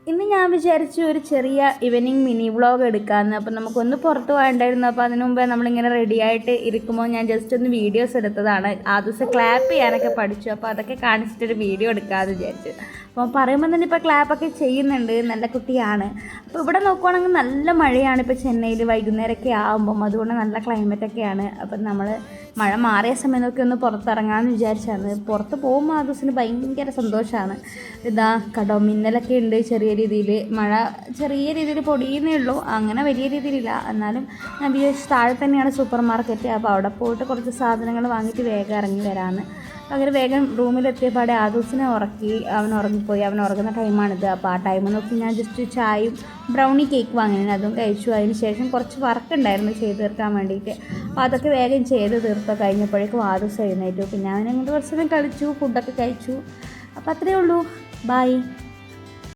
ഇന്ന് ഞാൻ വിചാരിച്ചു ഒരു ചെറിയ ഈവനിങ് മിനി വ്ളോഗ് എടുക്കാമെന്ന്. അപ്പോൾ നമുക്കൊന്ന് പുറത്ത് പോകണ്ടായിരുന്നു. അപ്പോൾ അതിന് മുമ്പേ നമ്മളിങ്ങനെ റെഡിയായിട്ട് ഇരിക്കുമ്പോൾ ഞാൻ ജസ്റ്റ് ഒന്ന് വീഡിയോസ് എടുത്തതാണ്. ആ ദിവസം ക്ലാപ്പ് ചെയ്യാനൊക്കെ പഠിച്ചു. അപ്പോൾ അതൊക്കെ കാണിച്ചിട്ടൊരു വീഡിയോ എടുക്കാമെന്ന് വിചാരിച്ചു. അപ്പോൾ പറയുമ്പോൾ തന്നെ ഇപ്പോൾ ക്ലാപ്പൊക്കെ ചെയ്യുന്നുണ്ട്, നല്ല കുട്ടിയാണ്. അപ്പോൾ ഇവിടെ നോക്കുവാണെങ്കിൽ നല്ല മഴയാണ് ഇപ്പോൾ ചെന്നൈയിൽ വൈകുന്നേരമൊക്കെ ആകുമ്പം. അതുകൊണ്ട് നല്ല ക്ലൈമറ്റൊക്കെയാണ്. അപ്പം നമ്മൾ മഴ മാറിയ സമയം നോക്കി ഒന്ന് പുറത്തിറങ്ങാമെന്ന് വിചാരിച്ചാണ്. പുറത്ത് പോകുമ്പോൾ ആ ദിവസത്തിന് ഭയങ്കര സന്തോഷമാണ്. ഇതാ മിന്നലൊക്കെ ഉണ്ട്, ചെറിയ രീതിയിൽ മഴ ചെറിയ രീതിയിൽ പൊടിയുന്നേ ഉള്ളൂ, അങ്ങനെ വലിയ രീതിയിലില്ല. എന്നാലും ഞാൻ വിചാരിച്ചു താഴെ തന്നെയാണ് സൂപ്പർ മാർക്കറ്റ്. അപ്പോൾ അവിടെ പോയിട്ട് കുറച്ച് സാധനങ്ങൾ വാങ്ങിയിട്ട് വേഗം ഇറങ്ങി വരാമെന്ന്. അങ്ങനെ വേഗം റൂമിലെത്തിയപാടെ ആ ദിവസത്തിനെ ഉറക്കി. അവൻ ഉറങ്ങിപ്പോയി, അവൻ ഉറങ്ങുന്ന ടൈമാണിത്. അപ്പോൾ ആ ടൈം നോക്കി ഞാൻ ജസ്റ്റ് ചായയും ബ്രൗണി കേക്ക് വാങ്ങിയിരുന്നു, അതും കഴിച്ചു. അതിന് ശേഷം കുറച്ച് വർക്ക് ഉണ്ടായിരുന്നു ചെയ്ത് തീർക്കാൻ വേണ്ടിയിട്ട്. അപ്പോൾ അതൊക്കെ വേഗം ചെയ്ത് തീർത്ത് കഴിഞ്ഞപ്പോഴേക്കും ആ ദിവസം എഴുന്നേറ്റു. പിന്നെ അവനങ്ങോട്ട് കുറച്ച് നേരം കളിച്ചു, ഫുഡൊക്കെ കഴിച്ചു. അപ്പോൾ അത്രയേ ഉള്ളൂ. ബൈ.